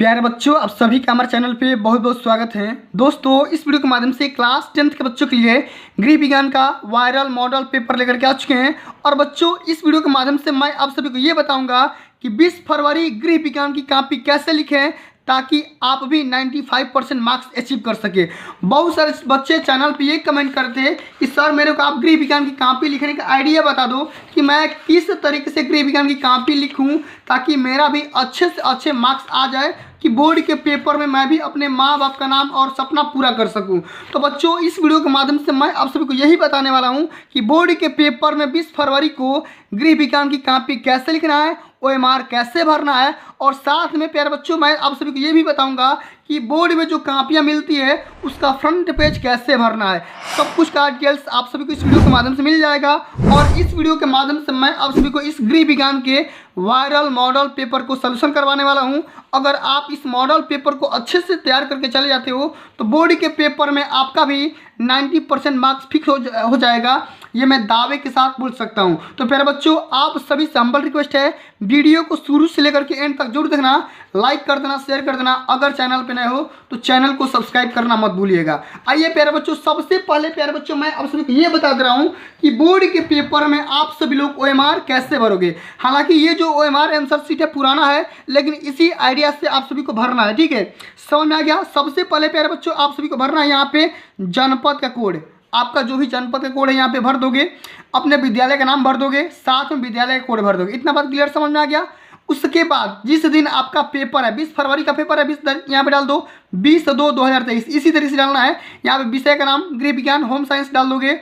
प्यारे बच्चों, आप सभी का हमारे चैनल पे बहुत बहुत स्वागत है। दोस्तों, इस वीडियो के माध्यम से क्लास 10th के बच्चों के लिए गृह विज्ञान का वायरल मॉडल पेपर लेकर के आ चुके हैं। और बच्चों, इस वीडियो के माध्यम से मैं आप सभी को ये बताऊंगा कि 20 फरवरी गृह विज्ञान की कॉपी कैसे लिखें ताकि आप भी 95% मार्क्स अचीव कर सके। बहुत सारे बच्चे चैनल पे ये कमेंट करते हैं कि सर मेरे को आप गृह विज्ञान की कॉपी लिखने का आइडिया बता दो कि मैं किस तरीके से गृह विज्ञान की कॉपी लिखूं ताकि मेरा भी अच्छे से अच्छे मार्क्स आ जाए कि बोर्ड के पेपर में मैं भी अपने माँ बाप का नाम और सपना पूरा कर सकूं। तो बच्चों, इस वीडियो के माध्यम से मैं आप सभी को यही बताने वाला हूं कि बोर्ड के पेपर में 20 फरवरी को गृह विज्ञान की कॉपी कैसे लिखना है, OMR कैसे भरना है, और साथ में प्यारे बच्चों मैं आप सभी को ये भी बताऊंगा कि बोर्ड में जो कॉपियाँ मिलती है उसका फ्रंट पेज कैसे भरना है। सब कुछ का डिटेल्स आप सभी को इस वीडियो के माध्यम से मिल जाएगा। और इस वीडियो के माध्यम से मैं आप सभी को इस गृह विज्ञान के वायरल मॉडल पेपर को सॉल्यूशन करवाने वाला हूं। अगर आप इस मॉडल पेपर को अच्छे से तैयार करके चले जाते हो तो बोर्ड के पेपर में आपका भी 90% मार्क्स फिक्स हो जाएगा, ये मैं दावे के साथ बोल सकता हूं। तो प्यारे बच्चों, आप सभी से हम्बल रिक्वेस्ट है, वीडियो को शुरू से लेकर के एंड तक जरूर देखना, लाइक कर देना, शेयर कर देना। अगर चैनल पे नए हो तो चैनल को सब्सक्राइब करना मत भूलिएगा। आइए प्यारे बच्चों, सबसे पहले प्यारे बच्चों मैं आप सभी को ये बता दे रहा हूँ कि बोर्ड के पेपर में आप सभी लोग OMR कैसे भरोगे। हालांकि ये जो OMR आंसर शीट है पुराना है, लेकिन इसी आइडिया से आप सभी को भरना है। ठीक है, समझ में आ गया। सबसे पहले प्यारे बच्चों आप सभी को भरना है यहाँ पे जनपद का कोड। आपका जो भी जनपद का कोड है यहाँ पे भर दोगे, अपने विद्यालय का नाम भर दोगे, साथ में विद्यालय का कोड भर दोगे। इतना बात क्लियर समझ में आ गया। उसके बाद जिस दिन आपका पेपर है, 20 फरवरी का पेपर है, 20 यहाँ पे डाल दो 20/2/2023। इसी तरीके से डालना है। यहाँ पे विषय का नाम गृह विज्ञान होम साइंस डाल दोगे,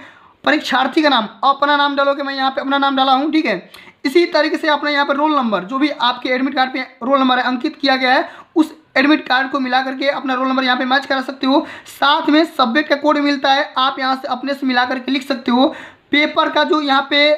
परीक्षार्थी का नाम अपना नाम डालोगे, मैं यहाँ पे अपना नाम डाला हूँ। ठीक है, इसी तरीके से अपना यहाँ पे रोल नंबर, जो भी आपके एडमिट कार्ड पे रोल नंबर है अंकित किया गया है, उस एडमिट कार्ड को मिला करके अपना रोल नंबर यहाँ पे मैच करा सकते हो। साथ में सब्जेक्ट का कोड मिलता है, आप यहाँ से अपने से मिला करके लिख सकते हो। पेपर का जो यहाँ पे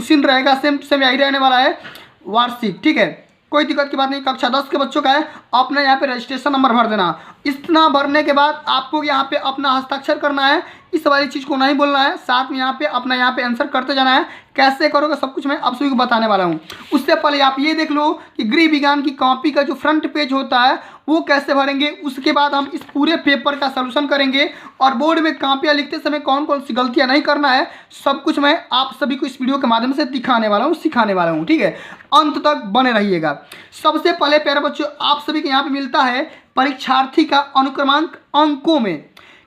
सीन रहेगा सेम यही रहने वाला है, वार्षिक। ठीक है, कोई दिक्कत की बात नहीं। कक्षा 10 के बच्चों का है, अपना यहाँ पे रजिस्ट्रेशन नंबर भर देना। इतना भरने के बाद आपको यहाँ पे अपना हस्ताक्षर करना है, इस वाली चीज़ को नहीं बोलना है। साथ में यहाँ पे अपना यहाँ पे आंसर करते जाना है। कैसे करोगे सब कुछ मैं आप सभी को बताने वाला हूँ। उससे पहले आप ये देख लो कि गृह विज्ञान की कॉपी का जो फ्रंट पेज होता है वो कैसे भरेंगे। उसके बाद हम इस पूरे पेपर का सॉल्यूशन करेंगे और बोर्ड में कॉपियाँ लिखते समय कौन कौन सी गलतियाँ नहीं करना है, सब कुछ मैं आप सभी को इस वीडियो के माध्यम से दिखाने वाला हूँ, सिखाने वाला हूँ। ठीक है, अंत तक बने रहिएगा। सबसे पहले प्यारे बच्चों आप सभी के यहाँ पे मिलता है परीक्षार्थी का अनुक्रमांक अंकों में।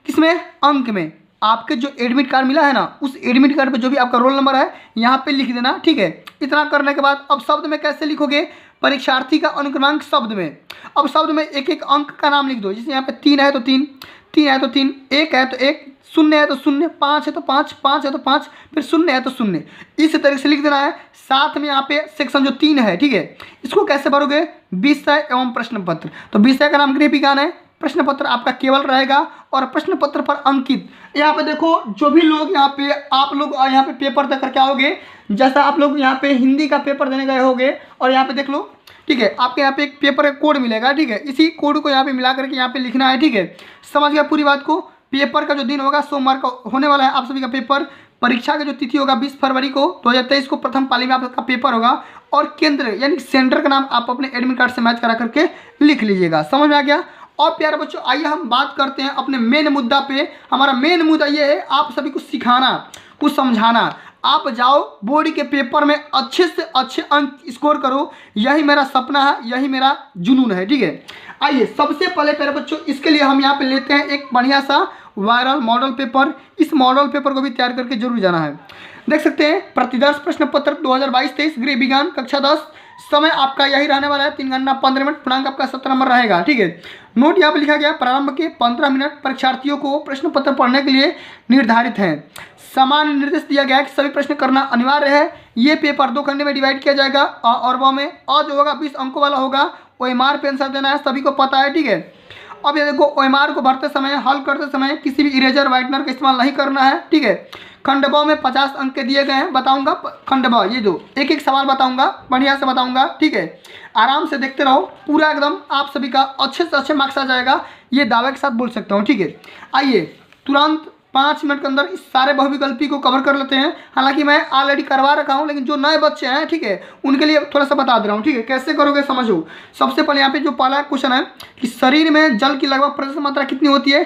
किसमें? अंक में। आपके जो एडमिट कार्ड मिला है ना, उस एडमिट कार्ड पे जो भी आपका रोल नंबर है यहाँ पे लिख देना। ठीक है, इतना करने के बाद अब शब्द में कैसे लिखोगे? परीक्षार्थी का अनुक्रमांक शब्द में। अब शब्द में एक एक अंक का नाम लिख दो। जैसे यहाँ पे 3 है तो 3, 3 है तो 3, 1 है तो 1, 0 है तो 0, 5 है तो 5, 5 है तो 5, फिर 0 है तो 0। इस तरीके से लिख देना है। साथ में यहाँ पे सेक्शन जो 3 है, ठीक है, इसको कैसे भरोगे? विषय एवं प्रश्न पत्र। तो विषय का नाम गृह विज्ञान है, प्रश्न पत्र आपका केवल रहेगा और प्रश्न पत्र पर अंकित। यहाँ पे देखो, जो भी लोग यहाँ पे आप लोग यहाँ पे पेपर दे करके आओगे, जैसा आप लोग यहाँ पे हिंदी का पेपर देने गए होगे और यहाँ पे देख लो, ठीक है, आपके यहाँ पे एक पेपर का कोड मिलेगा। ठीक है, इसी कोड को यहाँ पे मिला करके यहाँ पे लिखना है। ठीक है, समझ गया पूरी बात को। पेपर का जो दिन होगा सोमवार का होने वाला है आप सभी का पेपर। परीक्षा का जो तिथि होगा 20 फरवरी को 2023 को प्रथम पाली में आपका पेपर होगा। और केंद्र यानी सेंटर का नाम आप अपने एडमिट कार्ड से मैच करा करके लिख लीजिएगा। समझ में आ गया। और प्यारे बच्चों आइए हम बात करते हैं अपने मेन मुद्दा पे। हमारा मेन मुद्दा ये है आप सभी को सिखाना, कुछ समझाना। आप जाओ बोर्ड के पेपर में अच्छे से अच्छे अंक स्कोर करो, यही मेरा सपना है, यही मेरा जुनून है। ठीक है, आइए सबसे पहले प्यारे बच्चों इसके लिए हम यहाँ पे लेते हैं एक बढ़िया सा वायरल मॉडल पेपर। इस मॉडल पेपर को भी तैयार करके जरूर जाना है। देख सकते हैं प्रतिदर्श प्रश्न पत्र 2022-23 गृह विज्ञान कक्षा 10। समय आपका यही रहने वाला है 3 घंटा 15 मिनट। पूर्णांक आपका 17 नंबर रहेगा। ठीक है, नोट यहाँ पे लिखा गया प्रारंभ के 15 मिनट परीक्षार्थियों को प्रश्न पत्र पढ़ने के लिए निर्धारित हैं। समान निर्देश दिया गया है कि सभी प्रश्न करना अनिवार्य है। ये पेपर 2 खंड में डिवाइड किया जाएगा और वह में जो होगा 20 अंकों वाला होगा। OMR पे आंसर देना है, सभी को पता है। ठीक है, अब ये देखो OMR को भरते समय, हल करते समय किसी भी इरेजर व्हाइटनर का इस्तेमाल नहीं करना है। ठीक है, खंड ब में 50 अंक के दिए गए हैं। बताऊंगा खंड ब, ये जो एक एक सवाल बताऊंगा, बढ़िया से बताऊंगा। ठीक है, आराम से देखते रहो, पूरा एकदम आप सभी का अच्छे से अच्छे मार्क्स आ जाएगा, ये दावे के साथ बोल सकता हूँ। ठीक है, आइए तुरंत 5 मिनट के अंदर इस सारे बहुविकल्पी को कवर कर लेते हैं। हालांकि मैं ऑलरेडी करवा रखा हूं, लेकिन जो नए बच्चे हैं, ठीक है, उनके लिए थोड़ा सा बता दे रहा हूं। ठीक है, कैसे करोगे समझो। सबसे पहले यहाँ पे जो पहला क्वेश्चन है कि शरीर में जल की लगभग प्रतिशत मात्रा कितनी होती है?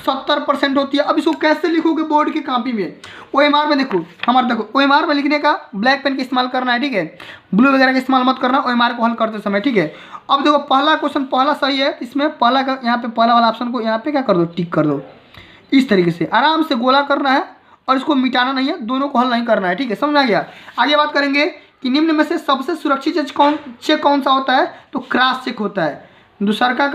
70% होती है। अब इसको कैसे लिखोगे बोर्ड की कॉपी में? OMR में देखो, हमारे देखो OMR में लिखने का ब्लैक पेन का इस्तेमाल करना है, ठीक है, ब्लू वगैरह का इस्तेमाल मत करना OMR को हल करते समय, ठीक है। अब देखो पहला क्वेश्चन पहला सही है, इसमें पहला का यहाँ पे पहला वाला ऑप्शन को यहाँ पे क्या कर दो, टिक कर दो। इस तरीके से आराम से गोला करना है और इसको मिटाना नहीं है, दोनों को हल नहीं करना है, ठीक है, समझ आ गया। आगे बात करेंगे कि निम्न में से सबसे सुरक्षित चेक कौन सा होता है? तो क्रॉस चेक होता है। दूसरका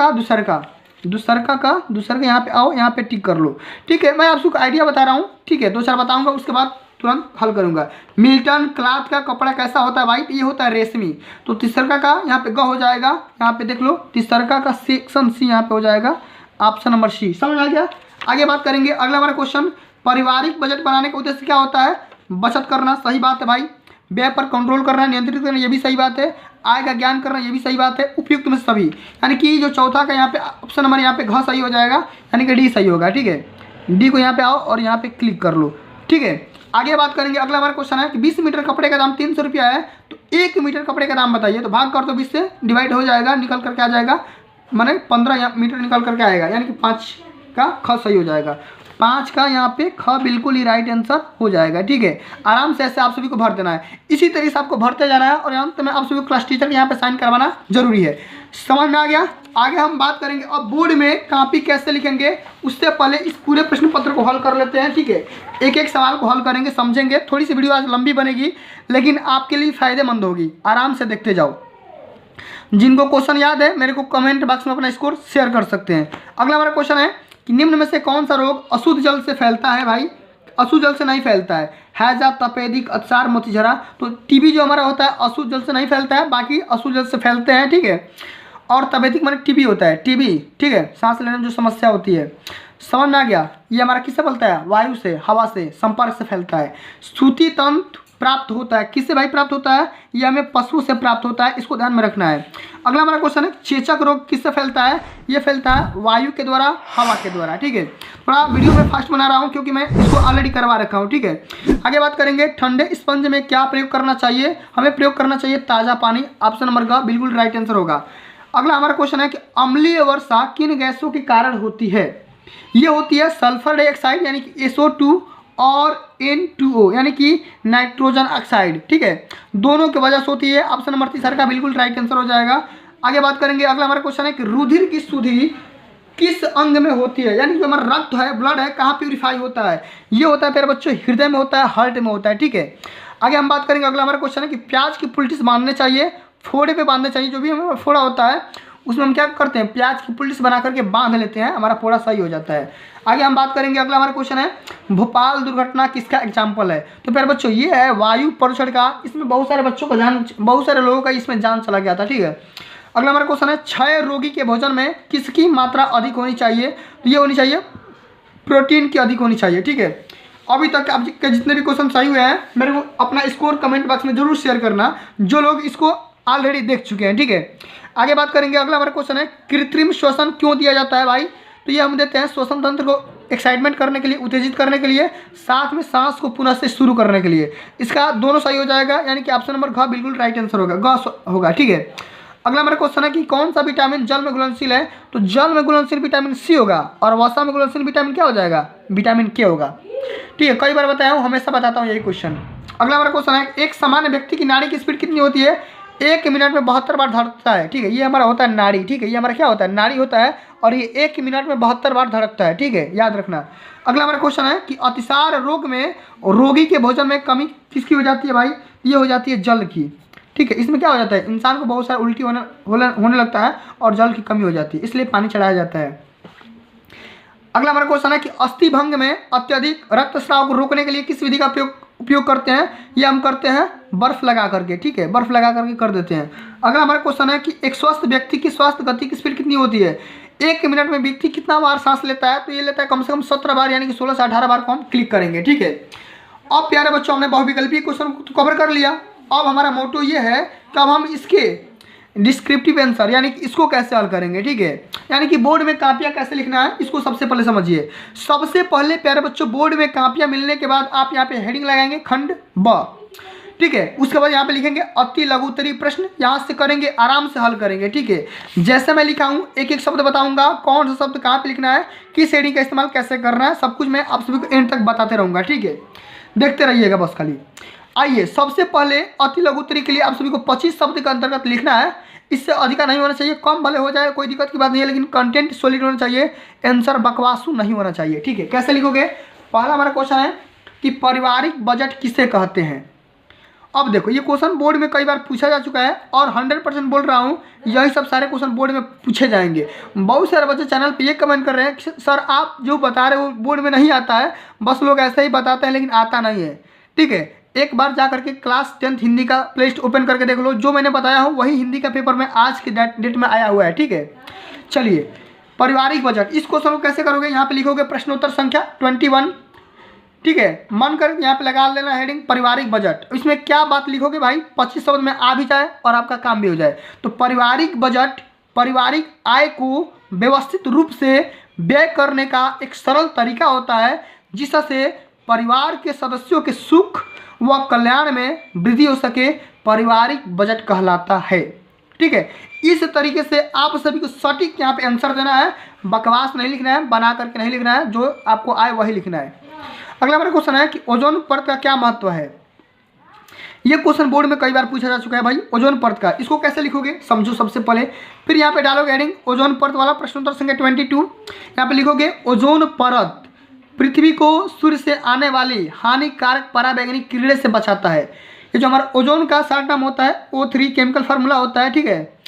यहाँ पे आओ, यहाँ पे टिक कर लो, ठीक है। मैं आपको आइडिया बता रहा हूँ, ठीक है, 2-4 बताऊंगा, उसके बाद तुरंत हल करूंगा। मिल्टन क्लॉथ का कपड़ा कैसा होता है भाई? ये होता है रेशमी। तो तीसरका का यहाँ पे ग हो जाएगा, यहाँ पे देख लो, तीसरका का सेक्शन सी यहाँ पे हो जाएगा, ऑप्शन नंबर सी। समझ आ गया। आगे बात करेंगे, अगला हमारा क्वेश्चन, पारिवारिक बजट बनाने का उद्देश्य क्या होता है? बचत करना, सही बात है भाई। व्यय पर कंट्रोल करना, नियंत्रित करना, ये भी सही बात है। आय का ज्ञान करना, ये भी सही बात है। उपयुक्त में सभी, यानी कि जो चौथा का यहाँ पे ऑप्शन नंबर यहाँ पे घ सही हो जाएगा, यानी कि डी सही होगा, ठीक है। डी को यहाँ पे आओ और यहाँ पे क्लिक कर लो, ठीक है। आगे बात करेंगे, अगला हमारा क्वेश्चन है कि 20 मीटर कपड़े का दाम 300 रुपया है, तो 1 मीटर कपड़े का दाम बताइए। तो भाग कर दो, 20 से डिवाइड हो जाएगा, निकल करके आ जाएगा, माने 15 मीटर निकल करके आएगा, यानी कि 5 का ख सही हो जाएगा। 5 का यहाँ पे ख बिल्कुल ही राइट आंसर हो जाएगा, ठीक है। आराम से ऐसे आप सभी को भर देना है, इसी तरीके से आपको भरते जाना है और अंत में आप सभी को क्लास टीचर के यहाँ पे साइन करवाना जरूरी है। समझ में आ गया। आगे हम बात करेंगे अब बोर्ड में कॉपी कैसे लिखेंगे, उससे पहले इस पूरे प्रश्न पत्र को हल कर लेते हैं, ठीक है। एक एक सवाल को हल करेंगे, समझेंगे। थोड़ी सी वीडियो आज लंबी बनेगी, लेकिन आपके लिए फायदेमंद होगी। आराम से देखते जाओ। जिनको क्वेश्चन याद है मेरे को कमेंट बॉक्स में अपना स्कोर शेयर कर सकते हैं। अगला हमारा क्वेश्चन है कि निम्न में से कौन सा रोग अशुद्ध जल से फैलता है? भाई अशुद्ध जल से नहीं फैलता है। हैजा, तपेदिक, अतिसार, मोतीझरा। तो टीबी जो हमारा होता है अशुद्ध जल से नहीं फैलता है, बाकी अशुद्ध जल से फैलते हैं, ठीक है। और तपेदिक माने टीबी होता है, टीबी, ठीक है, सांस लेने में जो समस्या होती है। समझ में आ गया। ये हमारा किससे फैलता है? वायु से, हवा से, संपर्क से फैलता है। सूती तंत्र प्राप्त होता है, किससे भाई प्राप्त होता है? ये हमें पशु से प्राप्त होता है, इसको ध्यान में रखना है। अगला हमारा क्वेश्चन है चेचक रोग किससे फैलता है? ये फैलता है वायु के द्वारा, हवा के द्वारा, ठीक है। थोड़ा वीडियो में फास्ट बना रहा हूँ क्योंकि मैं इसको ऑलरेडी करवा रखा हूँ, ठीक है। आगे बात करेंगे ठंडे स्पंज में क्या प्रयोग करना चाहिए? हमें प्रयोग करना चाहिए ताज़ा पानी, ऑप्शन नंबर का बिल्कुल राइट आंसर होगा। अगला हमारा क्वेश्चन है कि अम्लीय वर्षा किन गैसों के कारण होती है? ये होती है सल्फर डाइऑक्साइड यानी कि SO2 और N2O यानी कि नाइट्रोजन ऑक्साइड, ठीक है, दोनों की वजह से होती है। ऑप्शन नंबर 3 का बिल्कुल राइट आंसर हो जाएगा। आगे बात करेंगे, अगला हमारा क्वेश्चन है कि रुधिर की शुद्धि किस अंग में होती है? यानी जो हमारा रक्त है, ब्लड है, कहाँ प्यूरिफाई होता है? ये होता है प्यारे बच्चों हृदय में होता है, हार्ट में होता है, ठीक है। आगे हम बात करेंगे, अगला हमारा क्वेश्चन है कि प्याज की पुलिस बांधने चाहिए, फोड़े पे बांधने चाहिए। जो भी हमारा फोड़ा होता है उसमें हम क्या करते हैं? प्याज की पुलिस बना करके बांध लेते हैं, हमारा फोड़ा सही हो जाता है। आगे हम बात करेंगे, अगला हमारा क्वेश्चन है भोपाल दुर्घटना किसका एग्जाम्पल है? तो प्यारे बच्चों ये है वायु प्रदूषण का। इसमें बहुत सारे बच्चों का बहुत सारे लोगों का इसमें जान चला गया था, ठीक है। अगला हमारा क्वेश्चन है क्षय रोगी के भोजन में किसकी मात्रा अधिक होनी चाहिए? तो ये होनी चाहिए प्रोटीन की अधिक होनी चाहिए, ठीक है। अभी तक आपके जितने भी क्वेश्चन सही हुए हैं मेरे को अपना स्कोर कमेंट बॉक्स में जरूर शेयर करना, जो लोग इसको ऑलरेडी देख चुके हैं, ठीक है। आगे बात करेंगे, अगला हमारा क्वेश्चन है कृत्रिम श्वसन क्यों दिया जाता है? भाई तो ये हम देते हैं श्वसन तंत्र को एक्साइटमेंट करने के लिए, उत्तेजित करने के लिए, साथ में सांस को पुनः से शुरू करने के लिए। इसका दोनों सही हो जाएगा, यानी कि ऑप्शन नंबर घ बिल्कुल राइट आंसर होगा, ग होगा, ठीक है। अगला हमारा क्वेश्चन है कि कौन सा विटामिन जल में घुलनशील है? तो जल में घुलनशील विटामिन सी होगा और वसा में घुलनशील विटामिन क्या हो जाएगा? विटामिन के होगा, ठीक है। कई बार बताया हूँ, हमेशा बताता हूँ यही क्वेश्चन। अगला हमारा क्वेश्चन है एक सामान्य व्यक्ति की नाड़ी की स्पीड कितनी होती है? 1 मिनट में 72 बार धड़कता है, ठीक है। ये हमारा होता है नाड़ी, ठीक है। ये हमारा क्या होता है? नाड़ी होता है और ये 1 मिनट में 72 बार धड़कता है, ठीक है, याद रखना। अगला हमारा क्वेश्चन है कि अतिसार रोग में रोगी के भोजन में कमी किसकी हो जाती है? भाई ये हो जाती है जल की, ठीक है। इसमें क्या हो जाता है? इंसान को बहुत सारा उल्टी होने लगता है और जल की कमी हो जाती है, इसलिए पानी चढ़ाया जाता है। अगला हमारा क्वेश्चन है कि अस्थि भंग में अत्यधिक रक्तस्राव को रोकने के लिए किस विधि का उपयोग करते हैं? ये हम करते हैं बर्फ लगा करके, ठीक है, बर्फ लगा करके कर देते हैं। अगला हमारा क्वेश्चन है कि एक स्वस्थ व्यक्ति की स्वास्थ्य गति की स्पीड कितनी होती है? 1 मिनट में व्यक्ति कितना बार सांस लेता है? तो ये लेता है कम से कम 17 बार, यानी कि 16 से 18 बार को हम क्लिक करेंगे, ठीक है। अब प्यारे बच्चों हमने बहुविकल्पीय क्वेश्चन को कवर कर लिया। अब हमारा मोटो ये है कि अब हम इसके डिस्क्रिप्टिव आंसर यानी कि इसको कैसे हल करेंगे, ठीक है। यानी कि बोर्ड में कापियाँ कैसे लिखना है इसको सबसे पहले समझिए। सबसे पहले प्यारे बच्चों बोर्ड में कापियाँ मिलने के बाद आप यहाँ पे हेडिंग लगाएंगे खंड ब, ठीक है। उसके बाद यहाँ पे लिखेंगे अति लघु उत्तरीय प्रश्न, यहाँ से करेंगे आराम से हल करेंगे, ठीक है। जैसे मैं लिखा हूँ एक एक शब्द बताऊंगा, कौन सा शब्द कहाँ पे लिखना है, किस हेडिंग का इस्तेमाल कैसे करना है, सब कुछ मैं आप सभी को एंड तक बताते रहूँगा, ठीक है। देखते रहिएगा बस खाली। आइए सबसे पहले अति लघु उत्तरीय के लिए आप सभी को 25 शब्द के अंतर्गत लिखना है। इससे अधिका नहीं होना चाहिए, कम भले हो जाए कोई दिक्कत की बात नहीं है, लेकिन कंटेंट सॉलिड होना चाहिए, आंसर बकवासू नहीं होना चाहिए, ठीक है। कैसे लिखोगे, पहला हमारा क्वेश्चन है कि पारिवारिक बजट किसे कहते हैं। अब देखो ये क्वेश्चन बोर्ड में कई बार पूछा जा चुका है और 100% बोल रहा हूँ यही सब सारे क्वेश्चन बोर्ड में पूछे जाएंगे। बहुत सारे बच्चे चैनल पे ये कमेंट कर रहे हैं कि सर आप जो बता रहे हो बोर्ड में नहीं आता है, बस लोग ऐसे ही बताते हैं लेकिन आता नहीं है, ठीक है। एक बार जा करके क्लास 10th हिंदी का प्लेलिस्ट ओपन करके देख लो, जो मैंने बताया हूँ वही हिंदी का पेपर में आज के डेट में आया हुआ है, ठीक है। चलिए पारिवारिक बजट, इस क्वेश्चन को कैसे करोगे, यहाँ पे लिखोगे प्रश्नोत्तर संख्या 21, ठीक है। मन कर यहाँ पे लगा लेना हेडिंग पारिवारिक बजट। इसमें क्या बात लिखोगे भाई, 25 शब्द में आ भी जाए और आपका काम भी हो जाए। तो पारिवारिक बजट पारिवारिक आय को व्यवस्थित रूप से व्यय करने का एक सरल तरीका होता है जिससे परिवार के सदस्यों के सुख व कल्याण में वृद्धि हो सके, पारिवारिक बजट कहलाता है, ठीक है। इस तरीके से आप सभी को सटीक यहाँ पे आंसर देना है, बकवास नहीं लिखना है, बना करके नहीं लिखना है, जो आपको आए वही लिखना है। अगला हमारा क्वेश्चन है कि ओजोन परत का क्या महत्व है। ये क्वेश्चन बोर्ड में कई बार पूछा जा चुका है भाई, ओजोन परत का, इसको कैसे लिखोगे समझो सबसे पहले, फिर यहाँ पे डालोगे हेडिंग ओजोन परत वाला प्रश्नोत्तर संख्या 22। यहाँ पे लिखोगे ओजोन परत पृथ्वी को सूर्य से आने वाली हानिकारक पराबैंगनी किरणें से बचाता है। ये जो हमारा ओजोन का शॉर्ट नाम होता है O3 केमिकल फार्मूला होता है, ठीक है।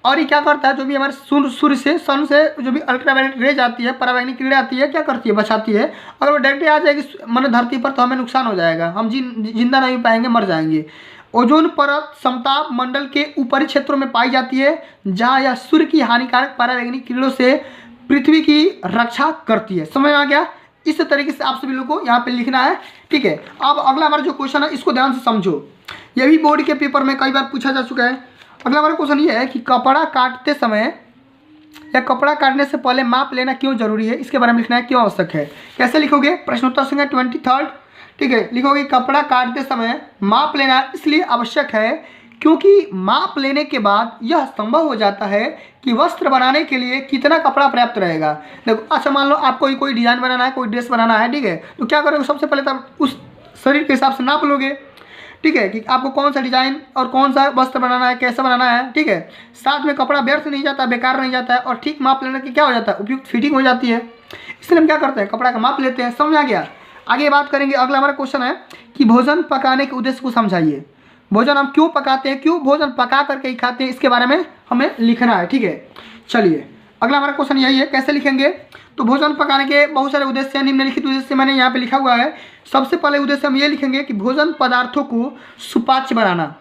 और ये क्या करता है, जो भी हमारे सूर्य से सन से जो भी अल्ट्रावायलेट रेज आती है, पराबैंगनी किरणें आती है, क्या करती है, बचाती है। अगर वो डायरेक्टली आ जाएगी माने धरती पर तो हमें नुकसान हो जाएगा, हम जिंदा नहीं पाएंगे, मर जाएंगे। ओजोन परत समताप मंडल के ऊपरी क्षेत्रों में पाई जाती है जहाँ यह सूर्य की हानिकारक पराबैंगनी किरणों से पृथ्वी की रक्षा करती है। समझ में आ गया। इस तरीके से आप सभी लोगों को यहाँ पे लिखना है, ठीक है। अब अगला हमारा जो क्वेश्चन है इसको ध्यान से समझो, यह भी बोर्ड के पेपर में कई बार पूछा जा चुका है। अगला हमारा क्वेश्चन ये है कि कपड़ा काटते समय या कपड़ा काटने से पहले माप लेना क्यों जरूरी है, इसके बारे में लिखना है, क्यों आवश्यक है। कैसे लिखोगे, प्रश्नोत्तर संख्या 23, ठीक है। लिखोगे कपड़ा काटते समय माप लेना इसलिए आवश्यक है क्योंकि माप लेने के बाद यह संभव हो जाता है कि वस्त्र बनाने के लिए कितना कपड़ा पर्याप्त रहेगा। देखो अच्छा मान लो आपको कोई डिज़ाइन बनाना है, कोई ड्रेस बनाना है, ठीक है। तो क्या करोगे, सबसे पहले तो उस शरीर के हिसाब से नाप लोगे, ठीक है, कि आपको कौन सा डिज़ाइन और कौन सा वस्त्र बनाना है, कैसा बनाना है, ठीक है। साथ में कपड़ा व्यर्थ नहीं जाता, बेकार नहीं जाता है, और ठीक माप लेने की क्या हो जाता है, उपयुक्त फिटिंग हो जाती है। इसलिए हम क्या करते हैं, कपड़ा का माप लेते हैं। समझ आ गया। आगे बात करेंगे। अगला हमारा क्वेश्चन है कि भोजन पकाने के उद्देश्य को समझाइए। भोजन हम क्यों पकाते हैं, क्यों भोजन पका करके ही खाते हैं, इसके बारे में हमें लिखना है, ठीक है। चलिए अगला हमारा क्वेश्चन यही है, कैसे लिखेंगे। तो भोजन पकाने के बहुत सारे उद्देश्य हैं, निम्नलिखित उद्देश्य मैंने यहाँ पे लिखा हुआ है। सबसे पहले उद्देश्य हम ये लिखेंगे कि भोजन पदार्थों को सुपाच्य बनाना,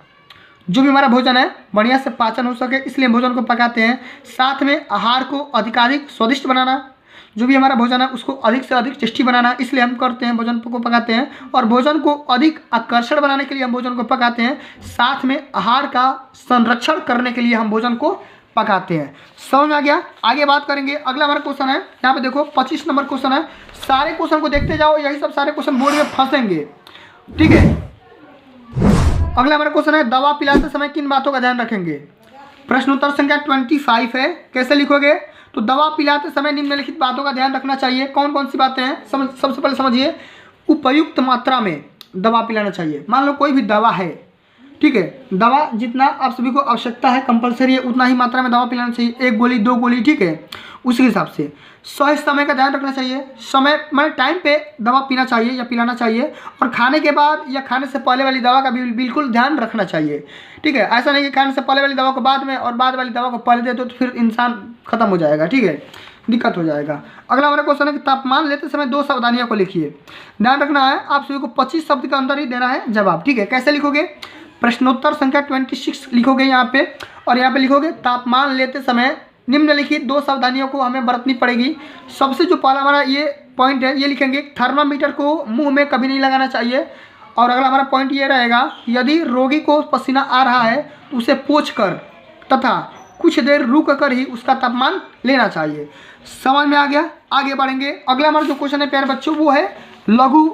जो भी हमारा भोजन है बढ़िया से पाचन हो सके, इसलिए भोजन को पकाते हैं। साथ में आहार को अधिकाधिक स्वादिष्ट बनाना, जो भी हमारा भोजन है उसको अधिक से अधिक टेस्टी बनाना, इसलिए हम करते हैं, भोजन को पकाते हैं। और भोजन को अधिक आकर्षण बनाने के लिए हम भोजन को पकाते हैं। साथ में आहार का संरक्षण करने के लिए हम भोजन को पकाते हैं। समझ में आ गया। आगे बात करेंगे। अगला हमारा क्वेश्चन है, यहाँ पे देखो 25 नंबर क्वेश्चन है। सारे क्वेश्चन को देखते जाओ, यही सब सारे क्वेश्चन बोर्ड में फंसेंगे, ठीक है। अगला हमारा क्वेश्चन है, दवा पिलाते समय किन बातों का ध्यान रखेंगे। प्रश्नोत्तर संख्या 25 है। कैसे लिखोगे, तो दवा पिलाते समय निम्नलिखित बातों का ध्यान रखना चाहिए। कौन कौन सी बातें हैं, सबसे पहले समझिए। उपयुक्त मात्रा में दवा पिलाना चाहिए। मान लो कोई भी दवा है, ठीक है, दवा जितना आप सभी को आवश्यकता है कंपलसरी है उतना ही मात्रा में दवा पिलाना चाहिए, 1 गोली 2 गोली, ठीक है। उसी हिसाब से सही समय का ध्यान रखना चाहिए। समय मैंने टाइम पे दवा पीना चाहिए या पिलाना चाहिए। और खाने के बाद या खाने से पहले वाली दवा का भी बिल्कुल ध्यान रखना चाहिए, ठीक है। ऐसा नहीं कि खाने से पहले वाली दवा को बाद में और बाद वाली दवा को पहले दे दो तो फिर इंसान खत्म हो जाएगा, ठीक है, दिक्कत हो जाएगा। अगला हमारा क्वेश्चन है कि तापमान लेते समय 2 सावधानियों को लिखिए। ध्यान रखना है आप सभी को 25 शब्द के अंदर ही देना है जवाब, ठीक है। कैसे लिखोगे, प्रश्नोत्तर संख्या 26 लिखोगे यहाँ पे, और यहाँ पे लिखोगे तापमान लेते समय निम्नलिखित 2 सावधानियों को हमें बरतनी पड़ेगी। सबसे जो पहला हमारा ये पॉइंट है, ये लिखेंगे थर्मामीटर को मुंह में कभी नहीं लगाना चाहिए। और अगला हमारा पॉइंट ये रहेगा, यदि रोगी को पसीना आ रहा है तो उसे पोंछ कर तथा कुछ देर रुक कर ही उसका तापमान लेना चाहिए। समझ में आ गया? आगे बढ़ेंगे। अगला हमारा जो क्वेश्चन है प्यारे बच्चों वो है लघु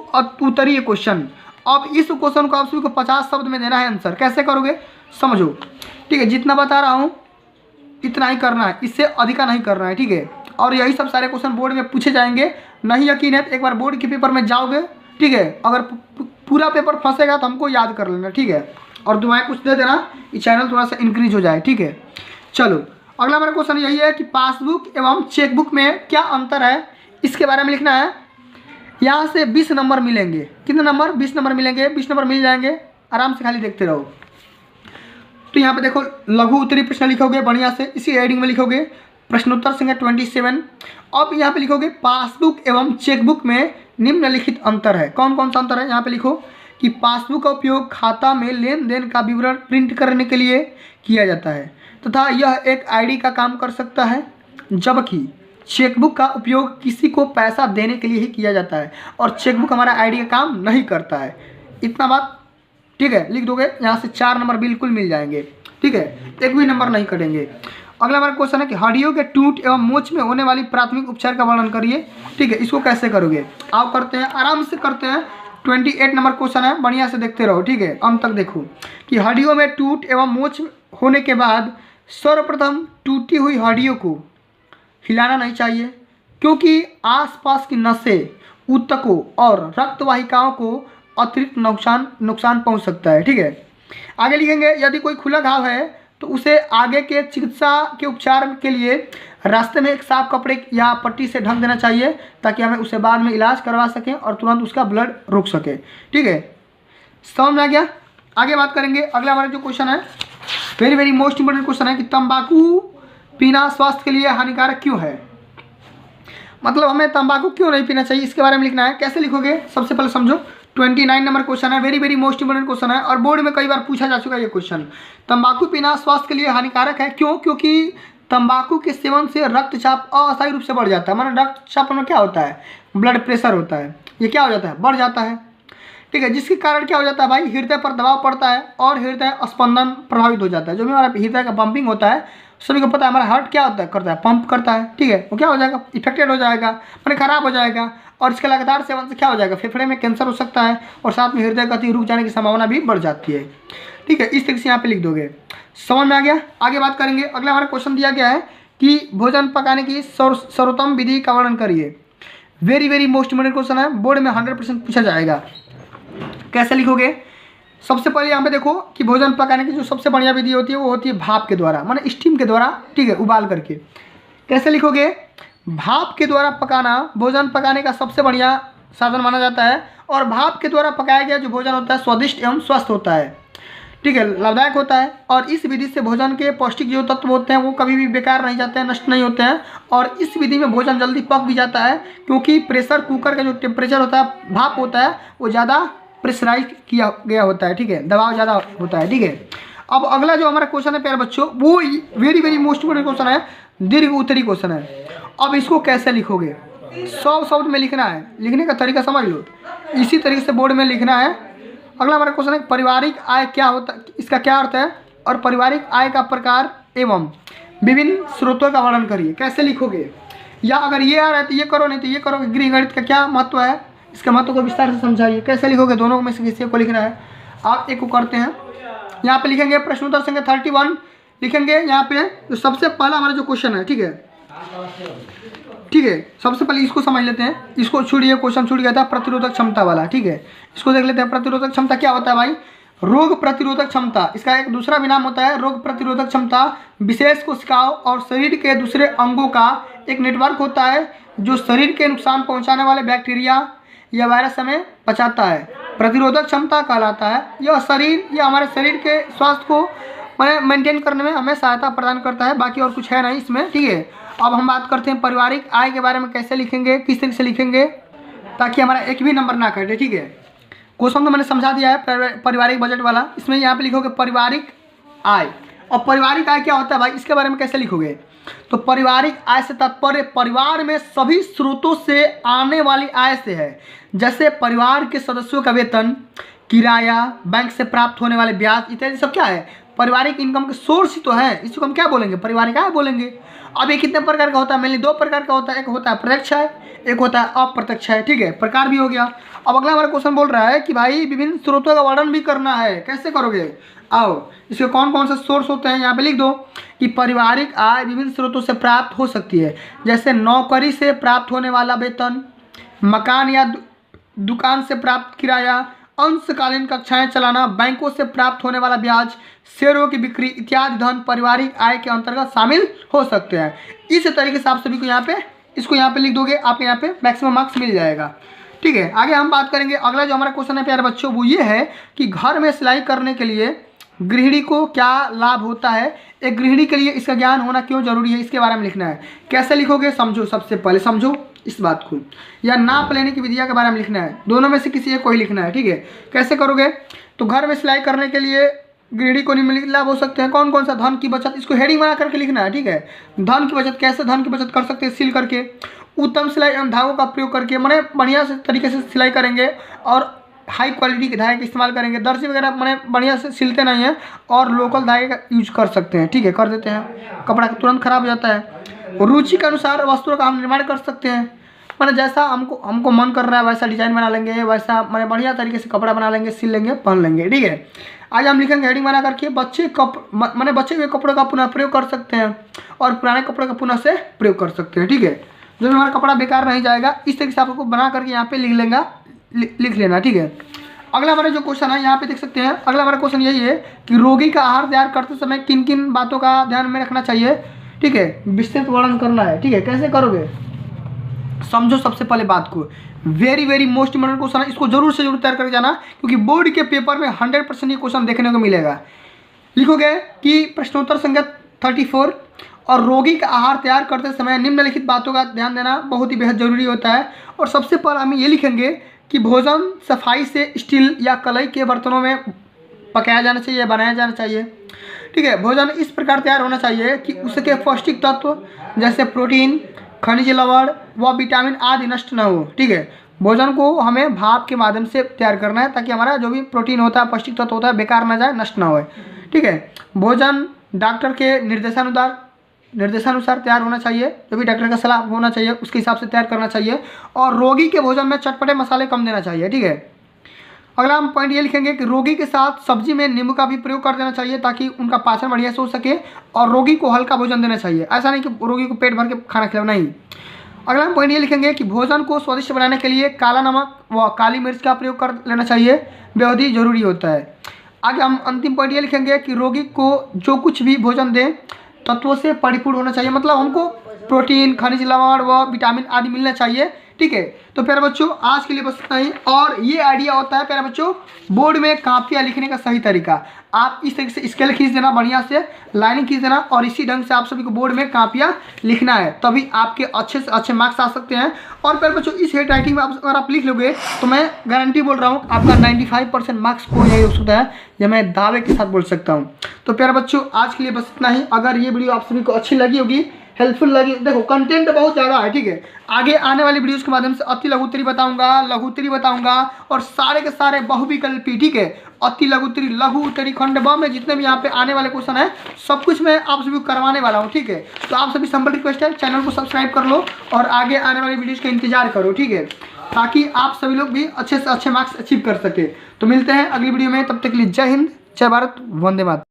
उत्तरीय क्वेश्चन। अब इस क्वेश्चन को आप सभी को 50 शब्द में देना है आंसर। कैसे करोगे समझो, ठीक है? जितना बता रहा हूँ इतना ही करना है, इससे अधिका नहीं करना है, ठीक है? और यही सब सारे क्वेश्चन बोर्ड में पूछे जाएंगे। नहीं यकीन है तो एक बार बोर्ड के पेपर में जाओगे, ठीक है? अगर पूरा पेपर फंसेगा तो हमको याद कर लेना, ठीक है? और दुआएं कुछ दे देना, ये चैनल थोड़ा सा इंक्रीज हो जाए, ठीक है? चलो अगला हमारा क्वेश्चन यही है कि पासबुक एवं चेकबुक में क्या अंतर है, इसके बारे में लिखना है। यहाँ से 20 नंबर मिलेंगे। कितने नंबर? 20 नंबर मिलेंगे। 20 नंबर मिल जाएंगे, आराम से खाली देखते रहो। तो यहाँ पे देखो लघु उत्तरीय प्रश्न लिखोगे बढ़िया से, इसी हेडिंग में लिखोगे प्रश्नोत्तर संख्या 27। अब यहाँ पे लिखोगे पासबुक एवं चेकबुक में निम्नलिखित अंतर है। कौन कौन सा अंतर है यहाँ पे लिखो कि पासबुक का उपयोग खाता में लेन देन का विवरण प्रिंट करने के लिए किया जाता है तथा यह एक आईडी का काम कर सकता है, जबकि चेकबुक का उपयोग किसी को पैसा देने के लिए ही किया जाता है और चेकबुक हमारा आईडी का काम नहीं करता है। इतना बात ठीक है, लिख दोगे। यहाँ से 4 नंबर बिल्कुल मिल जाएंगे, ठीक है? एक भी नंबर नहीं कटेंगे। अगला हमारा क्वेश्चन है कि हड्डियों के टूट एवं मोच में होने वाली प्राथमिक उपचार का वर्णन करिए, ठीक है? इसको कैसे करोगे? आओ करते हैं, आराम से करते हैं। 28 नंबर क्वेश्चन है, बढ़िया से देखते रहो, ठीक है? अंत तक देखो कि हड्डियों में टूट एवं मोच होने के बाद सर्वप्रथम टूटी हुई हड्डियों को हिलाना नहीं चाहिए, क्योंकि आसपास की नसें, ऊतकों और रक्त वाहिकाओं को अतिरिक्त नुकसान पहुंच सकता है, ठीक है? आगे लिखेंगे यदि कोई खुला घाव है तो उसे आगे के चिकित्सा के उपचार के लिए रास्ते में एक साफ कपड़े या पट्टी से ढक देना चाहिए, ताकि हमें उसे बाद में इलाज करवा सकें और तुरंत उसका ब्लड रोक सके, ठीक है? समझ में आ गया? आगे बात करेंगे। अगला हमारा जो क्वेश्चन है वेरी मोस्ट इंपोर्टेंट क्वेश्चन है कि तंबाकू पीना स्वास्थ्य के लिए हानिकारक क्यों है? मतलब हमें तंबाकू क्यों नहीं पीना चाहिए, इसके बारे में लिखना है। कैसे लिखोगे सबसे पहले समझो। 29 नंबर क्वेश्चन है, वेरी मोस्ट इंपोर्टेंट क्वेश्चन है और बोर्ड में कई बार पूछा जा चुका है ये क्वेश्चन। तंबाकू पीना स्वास्थ्य के लिए हानिकारक है क्यों? क्योंकि तंबाकू के सेवन से रक्तचाप अस्थायी रूप से बढ़ जाता है। माना रक्तचाप में क्या होता है? ब्लड प्रेशर होता है, ये क्या हो जाता है? बढ़ जाता है, ठीक है? जिसके कारण क्या हो जाता है भाई? हृदय पर दबाव पड़ता है और हृदय स्पंदन प्रभावित हो जाता है। जो भी हमारा हृदय का पंपिंग होता है, सभी को पता है, हमारा हार्ट क्या होता है? करता है, पंप करता है, ठीक है? वो क्या हो जाएगा? इफेक्टेड हो जाएगा, मैंने खराब हो जाएगा। और इसके लगातार सेवन से क्या हो जाएगा? फेफड़े में कैंसर हो सकता है और साथ में हृदय गति रुक जाने की संभावना भी बढ़ जाती है, ठीक है? इस तरीके से यहाँ पे लिख दोगे। समझ में आ गया? आगे बात करेंगे। अगला हमारा क्वेश्चन दिया गया है कि भोजन पकाने की सर्वोत्तम विधि का वर्णन करिए। वेरी मोस्ट इंपोर्टेंट क्वेश्चन है, बोर्ड में 100% पूछा जाएगा। कैसे लिखोगे? सबसे पहले यहाँ पे देखो कि भोजन पकाने की जो सबसे बढ़िया विधि होती है वो होती है भाप के द्वारा, माने स्टीम के द्वारा, ठीक है? उबाल करके। कैसे लिखोगे? भाप के द्वारा पकाना भोजन पकाने का सबसे बढ़िया साधन माना जाता है और भाप के द्वारा पकाया गया जो भोजन होता है स्वादिष्ट एवं स्वस्थ होता है, ठीक है? लाभदायक होता है। और इस विधि से भोजन के पौष्टिक जो तत्व होते हैं वो कभी भी बेकार नहीं जाते हैं, नष्ट नहीं होते हैं। और इस विधि में भोजन जल्दी पक भी जाता है, क्योंकि प्रेशर कुकर का जो टेम्परेचर होता है, भाप होता है, वो ज़्यादा प्रेशराइज किया गया होता है, ठीक है? दबाव ज़्यादा होता है, ठीक है? अब अगला जो हमारा क्वेश्चन है प्यारे बच्चों वो वेरी मोस्ट इंपोर्टेंट क्वेश्चन है, दीर्घ उत्तरी क्वेश्चन है। अब इसको कैसे लिखोगे? 100 शब्द में लिखना है, लिखने का तरीका समझ लो, इसी तरीके से बोर्ड में लिखना है। अगला हमारा क्वेश्चन है पारिवारिक आय क्या होता है, इसका क्या अर्थ है, और पारिवारिक आय का प्रकार एवं विभिन्न स्रोतों का वर्णन करिए। कैसे लिखोगे? या अगर ये आ रहा है तो ये करो, नहीं तो ये करो। गृह गणित का क्या महत्व है, इसका महत्व को विस्तार से समझाइए। कैसे लिखोगे? दोनों में से किसी को लिखना है। आप एक को करते हैं, यहाँ पे लिखेंगे प्रश्नोत्तर संख्या 31 लिखेंगे। यहाँ पे जो सबसे पहला हमारा जो क्वेश्चन है, ठीक है, ठीक है? सबसे पहले इसको समझ लेते हैं। इसको छोड़िए, क्वेश्चन छूट गया था प्रतिरोधक क्षमता वाला, ठीक है? इसको देख लेते हैं। प्रतिरोधक क्षमता क्या होता है भाई? रोग प्रतिरोधक क्षमता, इसका एक दूसरा भी नाम होता है रोग प्रतिरोधक क्षमता। विशेष कोशिकाओं और शरीर के दूसरे अंगों का एक नेटवर्क होता है जो शरीर के नुकसान पहुँचाने वाले बैक्टीरिया या वायरस हमें बचाता है, प्रतिरोधक क्षमता कहलाता है। यह शरीर या हमारे शरीर के स्वास्थ्य को मेंटेन करने में हमें सहायता प्रदान करता है, बाकी और कुछ है नहीं इसमें, ठीक है? अब हम बात करते हैं पारिवारिक आय के बारे में। कैसे लिखेंगे, किस तरीके से लिखेंगे ताकि हमारा एक भी नंबर ना कटे, ठीक है? क्वेश्चन तो मैंने समझा दिया है पारिवारिक बजट वाला। इसमें यहाँ पे लिखोगे पारिवारिक आय। और पारिवारिक आय क्या होता है भाई, इसके बारे में कैसे लिखोगे? तो पारिवारिक आय से तात्पर्य परिवार में सभी स्रोतों से आने वाली आय से है, जैसे परिवार के सदस्यों का वेतन, किराया, बैंक से प्राप्त होने वाले ब्याज इत्यादि सब क्या है? पारिवारिक इनकम के सोर्स ही तो है, इसको हम क्या बोलेंगे, पारिवारिक आय बोलेंगे। अब ये कितने प्रकार का होता है, मेनली 2 प्रकार का होता है, एक होता है प्रत्यक्ष आय, एक होता है अप्रत्यक्ष आय, ठीक है, प्रकार भी हो गया। अब अगला हमारा क्वेश्चन बोल रहा है कि भाई विभिन्न स्रोतों का वर्णन भी करना है, कैसे करोगे, आओ इसके कौन कौन से सोर्स होते हैं यहाँ पे लिख दो कि पारिवारिक आय विभिन्न स्रोतों से प्राप्त हो सकती है, जैसे नौकरी से प्राप्त होने वाला वेतन, मकान या दुकान से प्राप्त किराया, अंशकालीन कक्षाएं चलाना, बैंकों से प्राप्त होने वाला ब्याज, शेयरों की बिक्री इत्यादि धन पारिवारिक आय के अंतर्गत शामिल हो सकते हैं। इस तरीके से आप सभी को यहाँ पे इसको यहाँ पे लिख दोगे, आपके यहाँ पे मैक्सिमम मार्क्स मिल जाएगा, ठीक है। आगे हम बात करेंगे, अगला जो हमारा क्वेश्चन है प्यारे बच्चों वो ये है कि घर में सिलाई करने के लिए गृहिणी को क्या लाभ होता है, एक गृहिणी के लिए इसका ज्ञान होना क्यों जरूरी है, इसके बारे में लिखना है। कैसे लिखोगे, समझो, सबसे पहले समझो इस बात को, या नाप लेने की विधिया के बारे में लिखना है, दोनों में से किसी एक को ही लिखना है, ठीक है। कैसे करोगे, तो घर में सिलाई करने के लिए गृहिणी को निम्नलिखित लाभ हो सकते हैं, कौन कौन सा, धन की बचत, इसको हेडिंग बना करके लिखना है, ठीक है। धन की बचत, कैसे धन की बचत कर सकते हैं, सिल करके, उत्तम सिलाई एवं धागों का प्रयोग करके, मैंने बढ़िया से तरीके से सिलाई करेंगे और हाई क्वालिटी के धागे का इस्तेमाल करेंगे, दर्जी वगैरह मैंने बढ़िया से सिलते नहीं हैं और लोकल धागे का यूज कर सकते हैं, ठीक है, कर देते हैं, कपड़ा तुरंत खराब हो जाता है। रुचि के अनुसार वस्त्रों का हम निर्माण कर सकते हैं, मैंने जैसा हमको मन कर रहा है वैसा डिजाइन बना लेंगे, वैसा मैंने बढ़िया तरीके से कपड़ा बना लेंगे, सिल लेंगे, पहन लेंगे, ठीक है। आज हम लिखेंगे हेडिंग बना करके, मैंने बचे हुए कपड़ों का पुनः प्रयोग कर सकते हैं और पुराने कपड़ों का पुनः से प्रयोग कर सकते हैं, ठीक है। जो भी हमारा कपड़ा बेकार नहीं जाएगा, इस तरीके से आपको बना करके यहाँ पे लिख लेना, ठीक है। अगला हमारा जो क्वेश्चन है यहाँ पे देख सकते हैं, अगला हमारा क्वेश्चन यही है कि रोगी का आहार तैयार करते समय किन किन बातों का ध्यान में रखना चाहिए, ठीक है, विस्तृत वर्णन करना है, ठीक है। कैसे करोगे, समझो सबसे पहले बात को, वेरी मोस्ट इम्पोर्टेंट क्वेश्चन है, इसको जरूर से जरूर तैयार करके जाना, क्योंकि बोर्ड के पेपर में 100% ये क्वेश्चन देखने को मिलेगा। लिखोगे कि प्रश्नोत्तर संख्या 34, और रोगी का आहार तैयार करते समय निम्नलिखित बातों का ध्यान देना बहुत ही बेहद जरूरी होता है। और सबसे पहले हम ये लिखेंगे कि भोजन सफाई से स्टील या कलई के बर्तनों में पकाया जाना चाहिए, बनाया जाना चाहिए, ठीक है। भोजन इस प्रकार तैयार होना चाहिए कि उसके पौष्टिक तत्व जैसे प्रोटीन, खनिज लवण व विटामिन आदि नष्ट न हो, ठीक है। भोजन को हमें भाप के माध्यम से तैयार करना है ताकि हमारा जो भी प्रोटीन होता है, पौष्टिक तत्व होता है, बेकार ना जाए, नष्ट ना हो, ठीक है। भोजन डॉक्टर के निर्देशानुसार तैयार होना चाहिए, जो भी डॉक्टर का सलाह होना चाहिए उसके हिसाब से तैयार करना चाहिए। और रोगी के भोजन में चटपटे मसाले कम देना चाहिए, ठीक है। अगला हम पॉइंट ये लिखेंगे कि रोगी के साथ सब्जी में नींबू का भी प्रयोग कर देना चाहिए ताकि उनका पाचन बढ़िया से हो सके, और रोगी को हल्का भोजन देना चाहिए, ऐसा नहीं कि रोगी को पेट भर के खाना खिलाओ, नहीं। अगला हम पॉइंट ये लिखेंगे कि भोजन को स्वादिष्ट बनाने के लिए काला नमक व काली मिर्च का प्रयोग कर लेना चाहिए, बेहद ही जरूरी होता है। आगे हम अंतिम पॉइंट ये लिखेंगे कि रोगी को जो कुछ भी भोजन दें तत्वों से परिपूर्ण होना चाहिए, मतलब हमको प्रोटीन, खनिज लवण व विटामिन आदि मिलना चाहिए, ठीक है। तो प्यारे बच्चों आज के लिए बस इतना ही। और ये आइडिया होता है प्यारे बच्चों बोर्ड में काफिया लिखने का सही तरीका, आप इस तरीके से स्केल खींच देना, बढ़िया से लाइनिंग खींच देना, और इसी ढंग से आप सभी को बोर्ड में काफिया लिखना है, तभी आपके अच्छे से अच्छे मार्क्स आ सकते हैं। और प्यारे बच्चों इस हैंड राइटिंग में अगर आप लिख लोगे तो मैं गारंटी बोल रहा हूँ आपका 95% मार्क्स को यही हो सकता है, यह मैं दावे के साथ बोल सकता हूँ। तो प्यारे बच्चों आज के लिए बस इतना ही। अगर ये वीडियो आप सभी को अच्छी लगी होगी, हेल्पफुल लगी, देखो कंटेंट बहुत ज़्यादा है, ठीक है। आगे आने वाली वीडियोस के माध्यम से अति लघुत्तरी बताऊंगा, लघुत्तरी बताऊंगा, और सारे के सारे बहुविकल्पी, ठीक है, अति लघुत्तरी, लघु उत्तरी, खंड ब में जितने भी यहाँ पे आने वाले क्वेश्चन है सब कुछ मैं आप सभी को करवाने वाला हूँ, ठीक है। तो आप सभी सिंपल रिक्वेस्ट है चैनल को सब्सक्राइब कर लो और आगे आने वाली वीडियोज़ का इंतजार करो, ठीक है, ताकि आप सभी लोग भी अच्छे से अच्छे मार्क्स अचीव कर सके। तो मिलते हैं अगली वीडियो में, तब तक के लिए जय हिंद, जय भारत, वंदे मातरम।